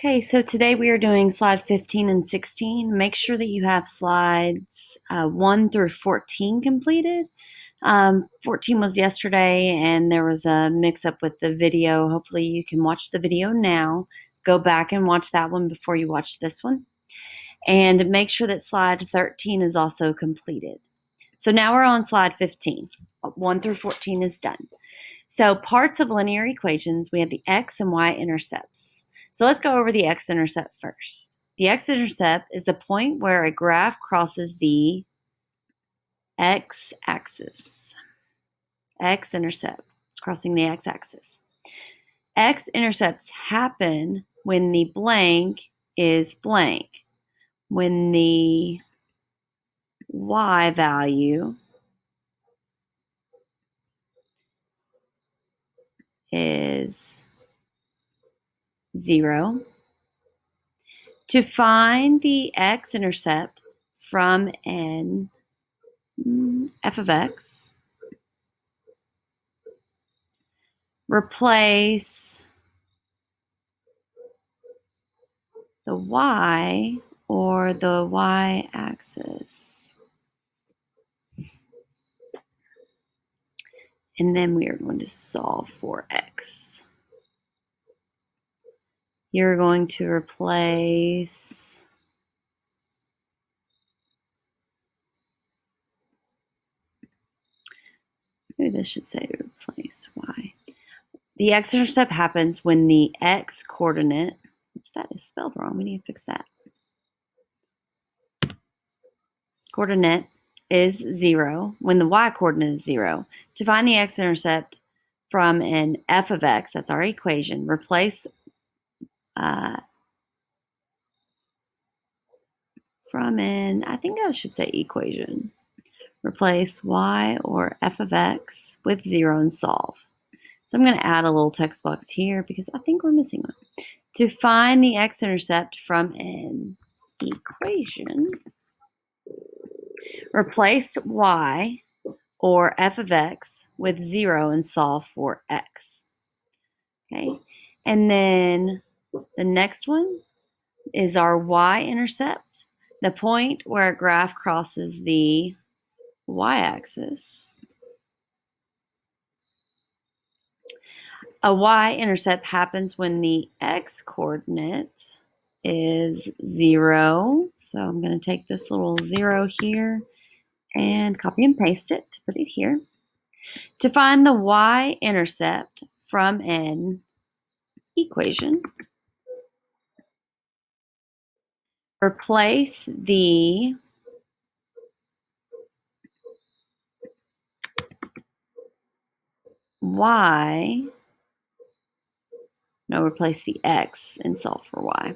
Okay, so today we are doing slide 15 and 16. Make sure that you have slides 1 through 14 completed. 14 was yesterday and there was a mix-up with the video. Hopefully you can watch the video now. Go back and watch that one before you watch this one. And make sure that slide 13 is also completed. So now we're on slide 15. 1 through 14 is done. So parts of linear equations, we have the x and y intercepts. So let's go over the x-intercept first. The x-intercept is the point where a graph crosses the x-axis. X-intercept, it's crossing the x-axis. X-intercepts happen when the blank is blank, when the y value is 0. To find the x-intercept from an f of x, replace the y or the y-axis. And then we are going to solve for x. You're going to replace maybe this should say replace y. The x-intercept happens when the x coordinate, which that is spelled wrong, we need to fix that. Coordinate is 0, when the y coordinate is 0. To find the x-intercept from an f of x, that's our equation, replace from an, I think I should say equation. Replace y or f of x with 0 and solve. So I'm going to add a little text box here because I think we're missing one. To find the x-intercept from an equation, replace y or f of x with 0 and solve for x. Okay, and then the next one is our y-intercept, the point where a graph crosses the y-axis. A y-intercept happens when the x-coordinate is 0. So I'm going to take this little 0 here and copy and paste it to put it here. To find the y-intercept from an equation, replace the y, no, replace the x and solve for y.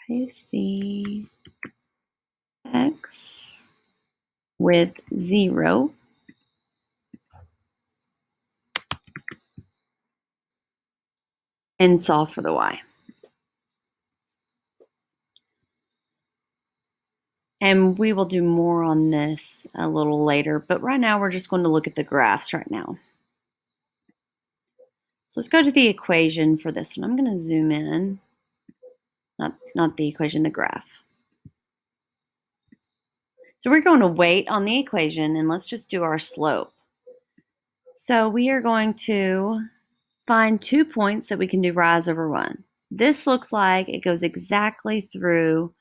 Replace the x with 0 and solve for the y. And we will do more on this a little later, but right now we're just going to look at the graphs right now. So let's go to the equation for this one. I'm going to zoom in, not the equation, the graph. So we're going to wait on the equation and let's just do our slope. So we are going to find 2 points that we can do rise over run. This looks like it goes exactly through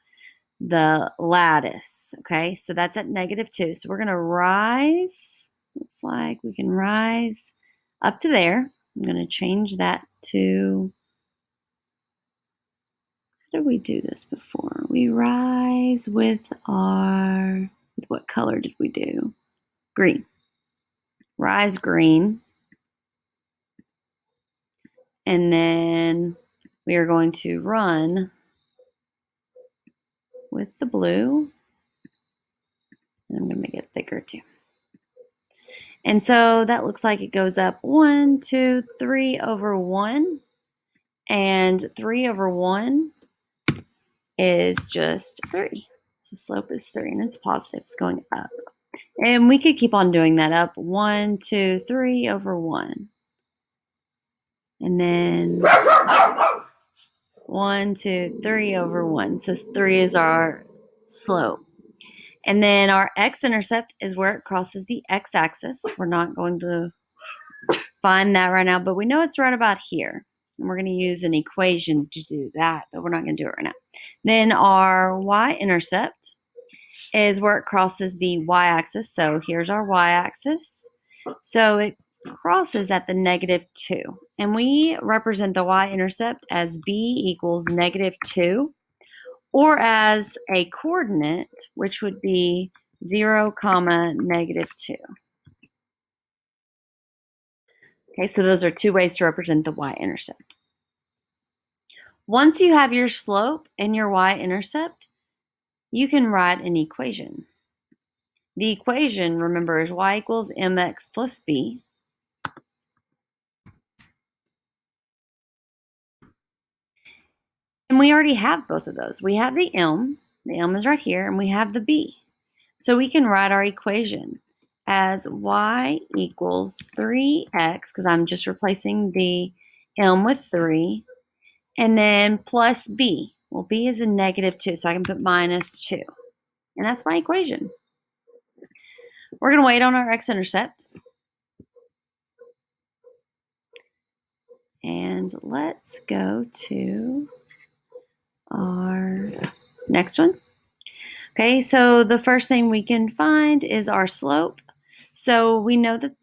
the lattice, okay? So that's at -2. So we're going to rise, looks like we can rise up to there. I'm going to change that to, how did we do this before? We rise with what color did we do? Green. Rise green. And then we are going to run with the blue. And I'm going to make it thicker too. And so that looks like it goes up 1, 2, 3 over 1. And 3 over 1 is just 3. So slope is 3 and it's positive. It's going up. And we could keep on doing that up. 1, 2, 3 over 1. And then 1, 2, 3 over 1. So 3 is our slope. And then our x-intercept is where it crosses the x-axis. We're not going to find that right now, but we know it's right about here. And we're going to use an equation to do that, but we're not going to do it right now. Then our y-intercept is where it crosses the y-axis. So here's our y-axis. So it crosses at the -2. And we represent the y-intercept as b equals -2, or as a coordinate, which would be 0, -2. Okay, so those are two ways to represent the y-intercept. Once you have your slope and your y-intercept, you can write an equation. The equation, remember, is y equals mx plus b. And we already have both of those. We have the m is right here, and we have the b. So we can write our equation as y equals 3x, because I'm just replacing the m with 3, and then plus b. Well, b is a -2, so I can put -2. And that's my equation. We're going to wait on our x-intercept. And let's go to our next one. Okay, so the first thing we can find is our slope. So we know that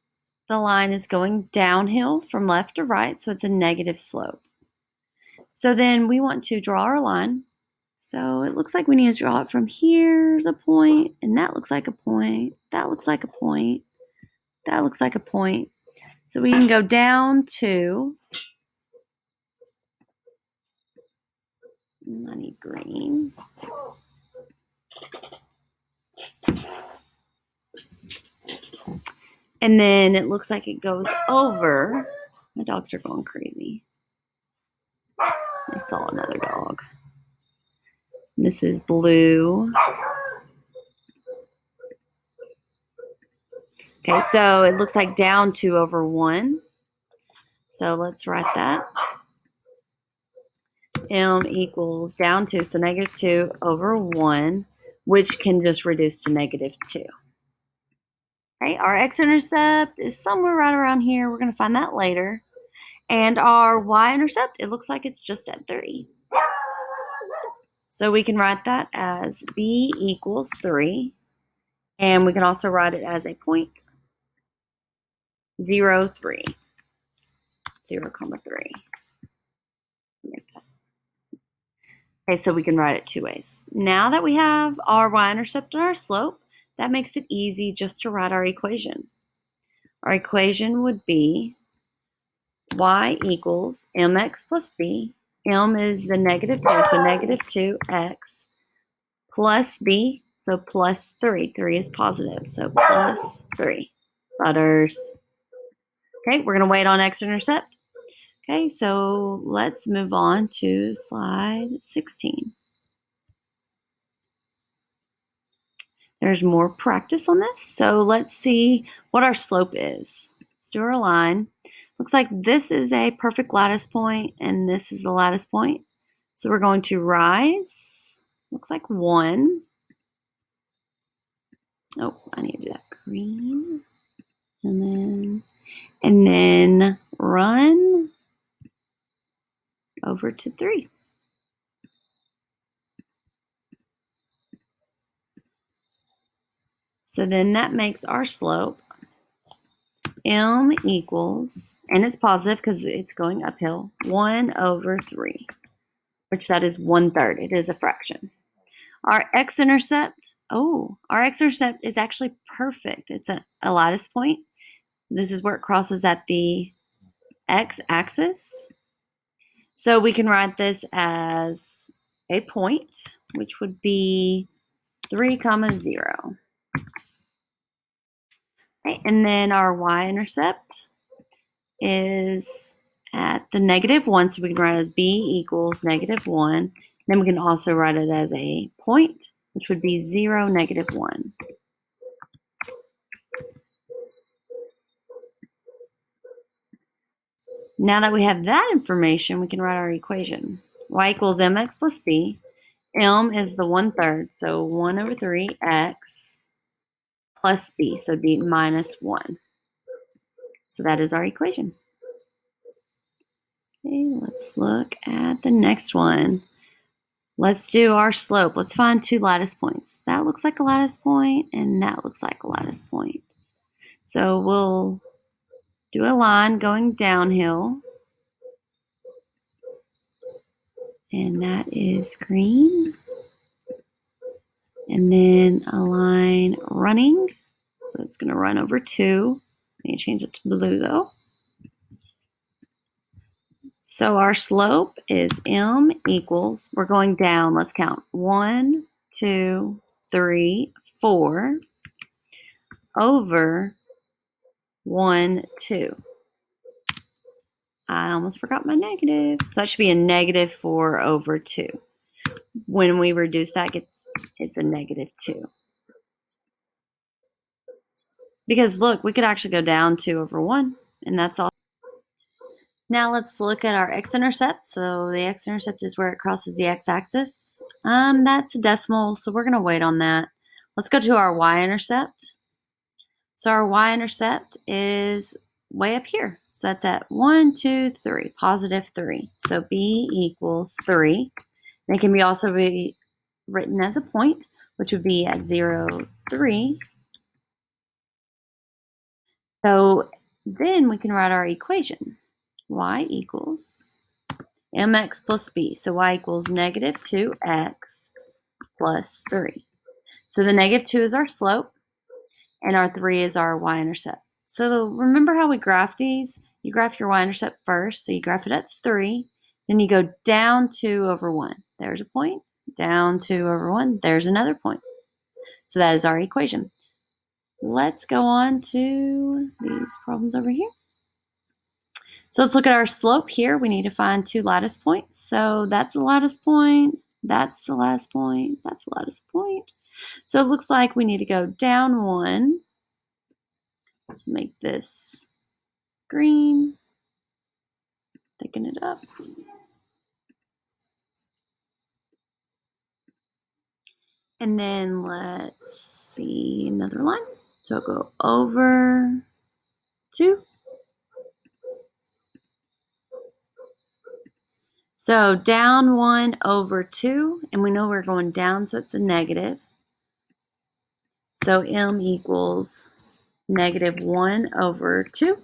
the line is going downhill from left to right, so it's a negative slope. So then we want to draw our line. So it looks like we need to draw it from here's a point, and that looks like a point, that looks like a point, that looks like a point. So we can go down to, I need green. And then it looks like it goes over. My dogs are going crazy. I saw another dog. This is blue. Okay, so it looks like down 2 over 1. So let's write that. M equals down 2, so -2 over 1, which can just reduce to -2. Okay, our x-intercept is somewhere right around here. We're going to find that later. And our y-intercept, it looks like it's just at 3. So we can write that as b equals 3. And we can also write it as a point, 0, 3. 0, 3. Okay, so we can write it two ways. Now that we have our y-intercept and our slope, that makes it easy just to write our equation. Our equation would be y equals mx plus b. M is the -2, so -2x plus b, so plus 3. 3 is positive, so plus 3. Butters. Okay, we're going to wait on x-intercept. Okay, so let's move on to slide 16. There's more practice on this. So let's see what our slope is. Let's do our line. Looks like this is a perfect lattice point, and this is the lattice point. So we're going to rise. Looks like 1. Oh, I need to do that green. And then run over to 3. So then that makes our slope m equals, and it's positive because it's going uphill, 1 over 3, which that is 1/3. It is a fraction. Our x-intercept, our x-intercept is actually perfect. It's a lattice point. This is where it crosses at the x-axis. So we can write this as a point, which would be 3, 0. Okay, and then our y-intercept is at the -1, so we can write it as b equals -1. Then we can also write it as a point, which would be 0, -1. Now that we have that information, we can write our equation. y equals mx plus b. M is the 1/3, so 1 over 3 x plus b, so b minus 1. So that is our equation. Okay, let's look at the next one. Let's do our slope. Let's find two lattice points. That looks like a lattice point, and that looks like a lattice point. So we'll do a line going downhill, and that is green. And then a line running, so it's going to run over 2. I need to change it to blue though. So our slope is m equals, we're going down, let's count, 1, 2, 3, 4 over 1, 2. I almost forgot my negative. So that should be a negative 4 over 2. When we reduce that, it's a negative 2. Because look, we could actually go down 2 over 1, and that's all. Now let's look at our x-intercept. So the x-intercept is where it crosses the x-axis. That's a decimal, so we're going to wait on that. Let's go to our y-intercept. So our y-intercept is way up here. So that's at 1, 2, 3, positive 3. So b equals 3. And it can also be written as a point, which would be at 0, 3. So then we can write our equation. Y equals mx plus b. So y equals negative 2x plus 3. So the negative 2 is our slope, and our 3 is our y-intercept. So remember how we graph these? You graph your y-intercept first, so you graph it at 3. Then you go down 2 over 1. There's a point. Down 2 over 1. There's another point. So that is our equation. Let's go on to these problems over here. So let's look at our slope here. We need to find two lattice points. So that's a lattice point, that's the lattice point, that's a lattice point. So it looks like we need to go down 1. Let's make this green, thicken it up. And then let's see another line. So go over 2. So down 1 over 2, and we know we're going down, so it's a negative. So m equals negative 1 over 2,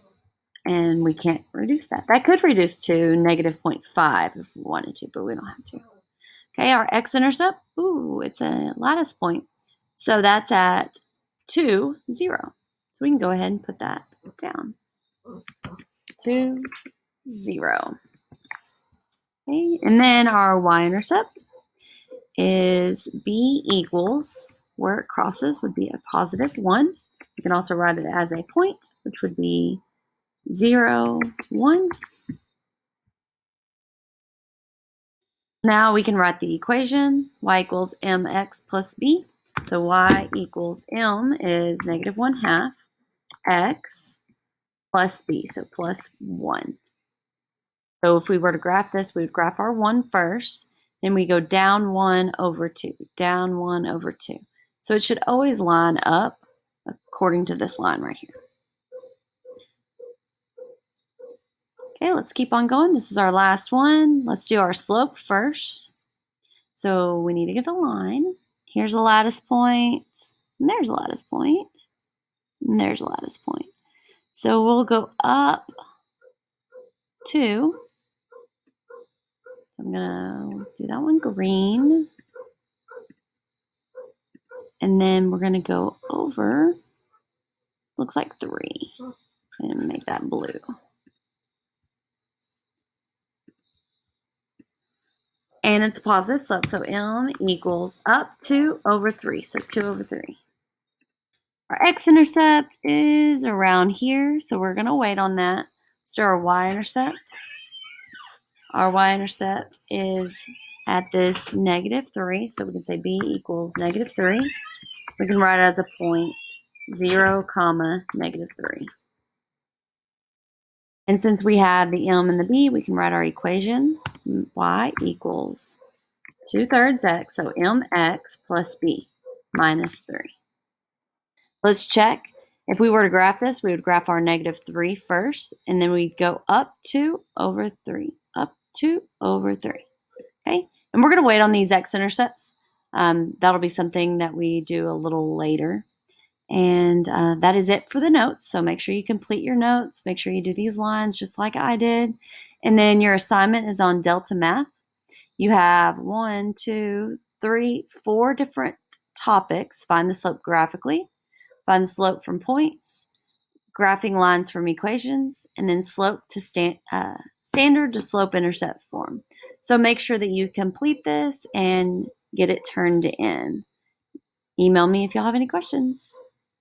and we can't reduce that. That could reduce to negative 0.5 if we wanted to, but we don't have to. Okay, our x-intercept, it's a lattice point. So that's at 2, 0. So we can go ahead and put that down. 2, 0. Okay, and then our y-intercept is b equals, where it crosses would be a positive 1. You can also write it as a point, which would be 0, 1. Now we can write the equation, y equals mx plus b. So y equals m is negative 1/2 x plus b, so plus 1. So if we were to graph this, we would graph our 1 first, then we go down 1 over 2, down 1 over 2. So it should always line up according to this line right here. Okay, let's keep on going. This is our last one. Let's do our slope first. So we need to get a line. Here's a lattice point, and there's a lattice point, and there's a lattice point. So we'll go up 2. I'm gonna do that one green. And then we're gonna go over, looks like 3, and make that blue. And it's a positive slope, so m equals up 2 over 3, so 2 over 3. Our x-intercept is around here, so we're gonna wait on that. Let's do our y-intercept. Our y-intercept is at this negative 3, so we can say b equals negative 3. We can write it as a point, 0, negative 3. And since we have the m and the b, we can write our equation. y equals 2/3 x, so mx plus b minus 3. Let's check. If we were to graph this, we would graph our -3 first, and then we'd go up 2 over 3, up 2 over 3. Okay, and we're going to wait on these x-intercepts. That'll be something that we do a little later. And that is it for the notes. So make sure you complete your notes. Make sure you do these lines just like I did. And then your assignment is on Delta Math. You have 1, 2, 3, 4 different topics. Find the slope graphically, find the slope from points, graphing lines from equations, and then slope to standard to slope intercept form. So make sure that you complete this and get it turned in. Email me if y'all have any questions.